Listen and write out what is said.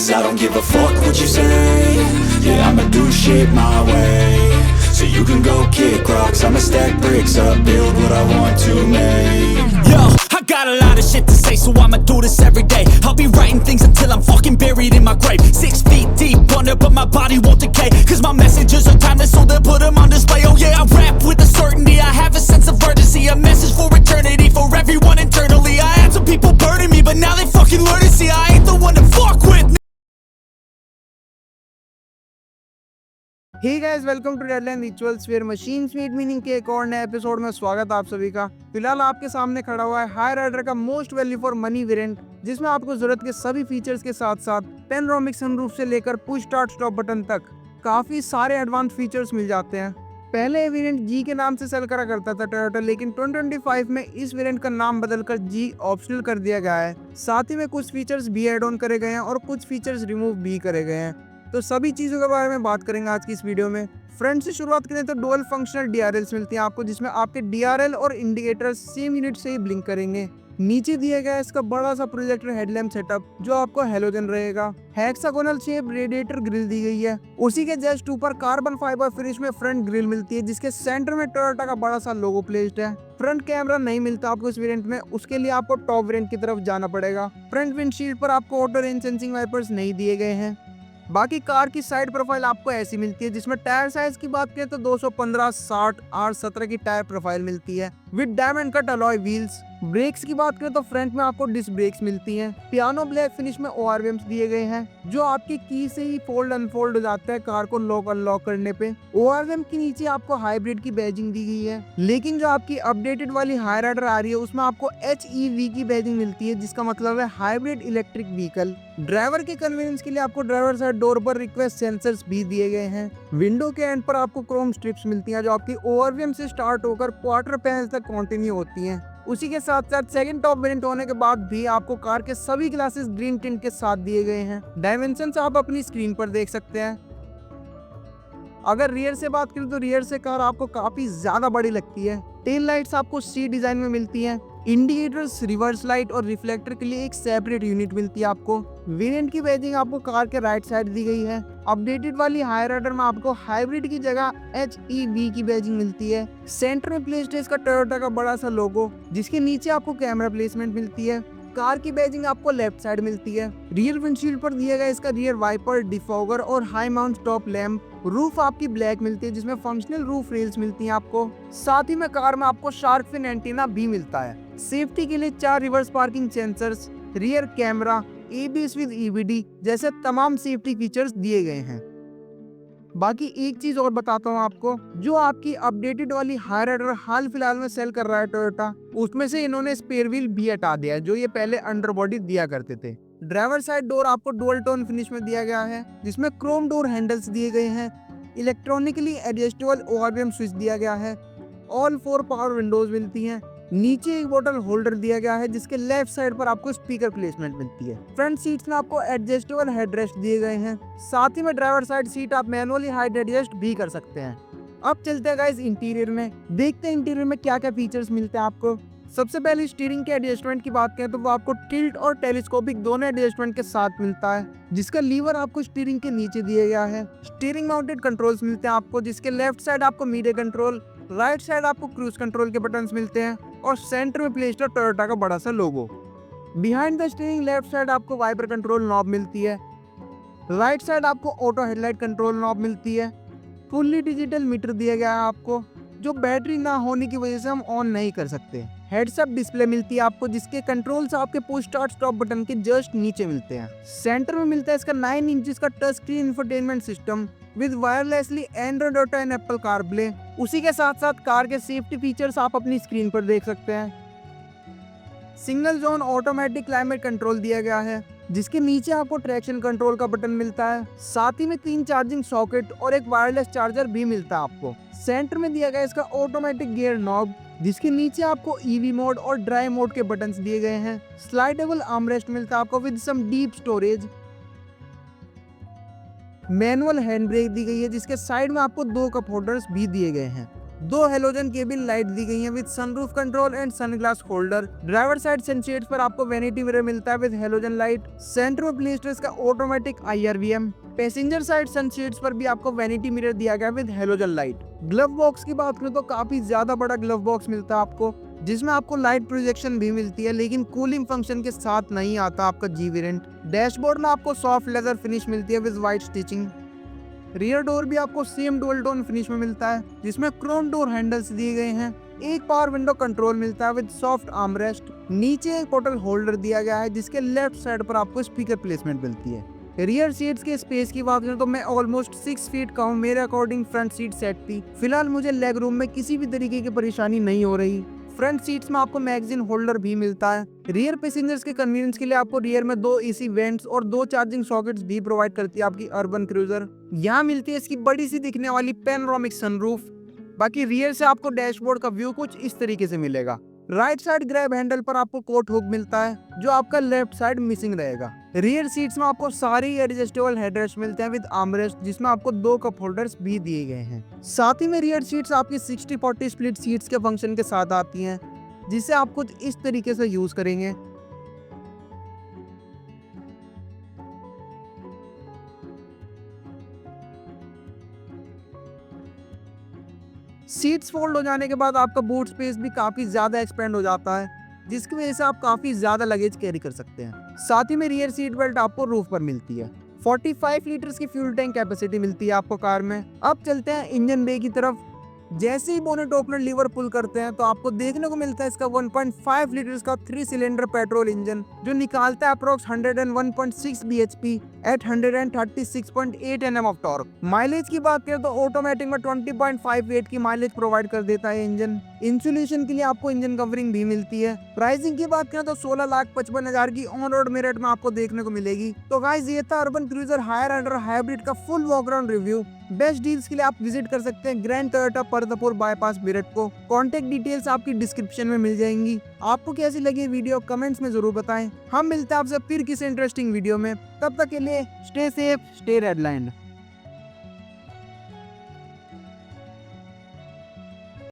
'cause I don't give a fuck what you say. Yeah, I'ma do shit my way. So you can go kick rocks, I'ma stack bricks up, build what I want to make. Yo, I got a lot of shit to say, so I'ma do this every day. I'll be writing things until I'm fucking buried in my grave. 6 feet deep under, but my body won't decay. 'Cause my messages are timeless, so they'll put them on display. Oh yeah, I rap with a certainty, I have a sense of urgency. A message for eternity, for everyone internally. I had some people burning me, but now they fucking learn to see I ain't the one to fuck with. Hey guys, welcome to deadline rituals where machines meet meaning के एक और नए episode में स्वागत है आप सभी का। फिलहाल आपके सामने खड़ा हुआ है हाई राइडर का most value for money variant, जिसमें आपको जरूरत के सभी फीचर्स के साथ साथ पैनोरामिक सनरूफ से लेकर पुश स्टार्ट स्टॉप बटन तक काफी सारे एडवांस फीचर्स मिल जाते हैं। पहले ये वेरिएंट जी के नाम से सेल करा करता था टोयोटा, लेकिन 2025 में इस वेरिएंट का नाम बदलकर जी ऑप्शनल कर दिया गया है। साथ ही में कुछ फीचर्स भी एड ऑन करे गए हैं और कुछ फीचर्स रिमूव भी करे गए हैं। तो सभी चीज़ों के बारे में बात करेंगे आज की इस वीडियो में। फ्रंट से शुरुआत करें तो डुअल फंक्शनल डीआरएल्स मिलती हैं आपको, जिसमें आपके डीआरएल और इंडिकेटर सेम यूनिट से ही ब्लिंक करेंगे। नीचे दिया गया है इसका बड़ा सा प्रोजेक्टर हेडलैम्प सेटअप, जो आपको हेलोजन रहेगा। हेक्सागोनल शेप रेडिएटर ग्रिल दी गई है। उसी के जस्ट ऊपर कार्बन फाइबर फिनिश में फ्रंट ग्रिल मिलती है, जिसके सेंटर में टोयोटा का बड़ा सा लोगो प्लेस्ड है। फ्रंट कैमरा नहीं मिलता आपको इस वेरिएंट में, उसके लिए आपको टॉप वेरिएंट की तरफ जाना पड़ेगा। फ्रंट विंडशील्ड पर आपको ऑटो रेन सेंसिंग वाइपर्स नहीं दिए गए हैं। बाकी कार की साइड प्रोफाइल आपको ऐसी मिलती है, जिसमें टायर साइज की बात करें तो 215, 60, R17 की टायर प्रोफाइल मिलती है with diamond cut alloy wheels. Brakes की बात करें तो फ्रंट में आपको डिस्क ब्रेक्स मिलती हैं। पियानो ब्लैक फिनिश में ORVMs दिए गए हैं, जो आपकी की से ही फोल्ड अनफोल्ड हो जाता है कार को लॉक अनलॉक करने पे। ORVM के नीचे आपको हाइब्रिड की बैजिंग दी गई है, लेकिन जो आपकी अपडेटेड वाली हाई राइडर आ रही है उसमें आपको HEV की बैजिंग मिलती है, जिसका मतलब है हाइब्रिड इलेक्ट्रिक व्हीकल। ड्राइवर के कन्वीनियंस के लिए आपको ड्राइवर साइड डोर पर रिक्वेस्ट सेंसर्स भी दिए गए हैं। विंडो के एंड पर आपको क्रोम स्ट्रिप्स मिलती हैं, जो आपकी ORVM से स्टार्ट होकर क्वार्टर पैनल तक कंटिन्यू होती हैं। उसी के साथ साथ सेकंड टॉप वेरिएंट होने के बाद भी आपको कार के सभी ग्लासेस ग्रीन टिंट के साथ दिए गए हैं। डायमेंशंस आप अपनी स्क्रीन पर देख सकते हैं। अगर रियर से बात करें तो रियर से कार आपको काफी ज्यादा बड़ी लगती है। टेल लाइट्स आपको सी डिजाइन में मिलती हैं। इंडिकेटर्स, रिवर्स लाइट और रिफ्लेक्टर के लिए एक सेपरेट यूनिट मिलती है आपको। वेरिएंट की बैजिंग आपको कार के राइट साइड दी गई है। अपडेटेड वाली हाई राइडर में आपको हाइब्रिड की जगह HEV की बैजिंग मिलती है। सेंटर में प्लेस्ड है इसका टोयोटा का बड़ा सा लोगो, जिसके नीचे आपको कैमरा प्लेसमेंट मिलती है। कार की बैजिंग आपको लेफ्ट साइड मिलती है। रियर विंडशील्ड पर दिया गया इसका रियर वाइपर, डिफॉगर और high mount top lamp. Roof आपकी ब्लैक मिलती है, जिसमें फंक्शनल रूफ रेल्स मिलती हैं आपको। साथ ही में कार में आपको शार्क फिन एंटीना भी मिलता है। सेफ्टी के लिए 4 reverse parking sensors, rear camera, ABS with EBD जैसे तमाम सेफ्टी फीचर्स दिए गए हैं। बाकी एक चीज और बताता हूँ आपको, जो आपकी अपडेटेड वाली हाई राइडर हाल फिलहाल में सेल कर रहा है टोयोटा, उसमें से इन्होंने स्पेयर व्हील भी हटा दिया है, जो ये पहले अंडरबॉडी दिया करते थे। ड्राइवर साइड डोर आपको डुअल टोन फिनिश में दिया गया है, जिसमें क्रोम डोर हैंडल्स दिए गए हैं। इलेक्ट्रॉनिकली एडजस्टेबल ORVM स्विच दिया गया है। ऑल 4 पावर विंडोज मिलती हैं। नीचे एक बोतल होल्डर दिया गया है, जिसके लेफ्ट साइड पर आपको स्पीकर प्लेसमेंट मिलती है। फ्रंट सीट्स में आपको एडजस्टेबल हेडरेस्ट दिए गए हैं। साथ ही में ड्राइवर साइड सीट आप मैनुअली हाइट एडजस्ट भी कर सकते हैं। अब चलते हैं गाइस इंटीरियर में, देखते हैं इंटीरियर में क्या क्या फीचर्स मिलते हैं आपको। सबसे पहले स्टीयरिंग के एडजस्टमेंट की बात करें तो वो आपको टिल्ट और टेलीस्कोपिक दोनों एडजस्टमेंट के साथ मिलता है, जिसका लीवर आपको स्टीयरिंग के नीचे दिया गया है। स्टीयरिंग माउंटेड कंट्रोल्स मिलते हैं आपको, जिसके लेफ्ट साइड आपको मीडिया कंट्रोल, राइट साइड आपको क्रूज कंट्रोल के बटन्स मिलते हैं और सेंटर में प्लेस्ड है टोयोटा का बड़ा सा logo. Behind the steering left side आपको वाइपर कंट्रोल नॉब मिलती है। राइट साइड आपको ऑटो हेडलाइट कंट्रोल नॉब मिलती है। फुल्ली डिजिटल मीटर दिया गया है आपको, जो बैटरी ना होने की वजह से हम ऑन नहीं कर सकते। हेड्स अप डिस्प्ले मिलती है आपको, जिसके कंट्रोल्स आपके पुश स्टार्ट स्टॉप बटन के जस्ट नीचे मिलते हैं। सेंटर में मिलता है इसका 9 इंच का touch screen infotainment system with wirelessly Android auto and Apple CarPlay. उसी के साथ साथ कार के सेफ्टी फीचर्स आप अपनी स्क्रीन पर देख सकते हैं। Single zone automatic climate control दिया गया है, जिसके नीचे आपको ट्रैक्शन कंट्रोल का बटन मिलता है। साथ ही में 3 चार्जिंग सॉकेट और एक वायरलेस चार्जर भी मिलता है आपको। सेंटर में दिया गया इसका ऑटोमेटिक गियर नॉब, जिसके नीचे आपको EV मोड और ड्राइव मोड के बटन्स दिए गए हैं। स्लाइडेबल आर्मरेस्ट मिलता है आपको with some deep storage. Manual hand brake दी गई है, जिसके साइड में आपको 2 कप होल्डर्स भी दिए गए हैं। दो हेलोजन केबिन लाइट दी गई है with sunroof control and sunglass holder. Driver side sunshades पर आपको वैनिटी मिरर मिलता है विद हेलोजन लाइट। सेंटर में प्लेस्ड है इसका automatic IRVM। Passenger side sunshades पर भी आपको वैनिटी मिरर दिया गया with halogen light. Glove box की बात करें तो काफी ज्यादा बड़ा ग्लव बॉक्स मिलता है आपको, जिसमें आपको लाइट प्रोजेक्शन भी मिलती है, लेकिन कूलिंग फंक्शन के साथ नहीं आता आपका जी वेरिएंट। डैशबोर्ड में आपको सॉफ्ट लेदर फिनिश मिलती है with white stitching. Rear door भी आपको सेम डुअल टोन फिनिश में मिलता है, जिसमें क्रोम डोर हैंडल्स दिए गए हैं। एक पावर विंडो कंट्रोल मिलता है विद सॉफ्ट आर्मरेस्ट। नीचे एक बोतल होल्डर दिया गया है, जिसके लेफ्ट साइड पर आपको स्पीकर प्लेसमेंट मिलती है। रियर सीट्स के स्पेस की बात करें तो मैं ऑलमोस्ट 6 फीट का हूँ, मेरे अकॉर्डिंग फ्रंट सीट सेट थी। फिलहाल मुझे लेग रूम में किसी भी तरीके की परेशानी नहीं हो रही। फ्रंट सीट्स में आपको मैगजीन होल्डर भी मिलता है। रियर पैसेंजर्स के कन्वीनियंस के लिए आपको रियर में 2 AC वेंट्स और 2 चार्जिंग सॉकेट्स भी प्रोवाइड करती है आपकी अर्बन क्रूजर। यहाँ मिलती है इसकी बड़ी सी दिखने वाली पैनोरामिक सनरूफ। बाकी रियर से आपको डैशबोर्ड का व्यू कुछ इस तरीके से मिलेगा। राइट साइड ग्रैब हैंडल पर आपको कोट हुक मिलता है, जो आपका लेफ्ट साइड मिसिंग रहेगा। रियर सीट्स में आपको सारी एडजस्टेबल हेडरेस्ट मिलते हैं विद आर्मरेस्ट, जिसमें आपको 2 कप होल्डर्स भी दिए गए हैं। साथ ही में रियर सीट्स आपकी 60-40 स्प्लिट सीट्स के फंक्शन के साथ आती हैं, जिसे आप कुछ इस तरीके से यूज करेंगे। सीट्स फोल्ड हो जाने के बाद आपका बूट स्पेस भी काफी ज्यादा एक्सपेंड हो जाता है, जिसकी वजह से आप काफी ज्यादा लगेज कैरी कर सकते हैं। साथ ही में रियर सीट बेल्ट आपको रूफ पर मिलती है। 45 लीटर्स की फ्यूल टैंक कैपेसिटी मिलती है आपको कार में। अब चलते हैं इंजन बे की तरफ। जैसे ही बोनेट ओपनर लीवर पुल करते हैं तो आपको देखने को मिलता है इसका 1.5 लीटर्स का 3 सिलेंडर पेट्रोल इंजन, जो निकालता है approx 101.6 bhp at 136.8 Nm of torque. Mileage की बात करें तो ऑटोमेटिक में 20.58 की माइलेज प्रोवाइड कर देता है इंजन। इंसुलेशन के लिए आपको इंजन कवरिंग भी मिलती है। प्राइसिंग की बात करें तो 16,55,000 की ऑन रोड मेरिट में आपको देखने को मिलेगी। तो गाइस, ये था Urban Cruiser Hyryder hybrid का full walk around review. Best deals के लिए आप विजिट कर सकते हैं Grand Toyota Partapur bypass Meerut को। कॉन्टेक्ट डिटेल्स आपकी डिस्क्रिप्शन में मिल जाएंगी। आपको कैसी लगी वीडियो कमेंट्स में जरूर बताएं। हम मिलते हैं आपसे फिर किसी इंटरेस्टिंग वीडियो में। तब तक के लिए स्टे सेफ, स्टे रेडलाइंड।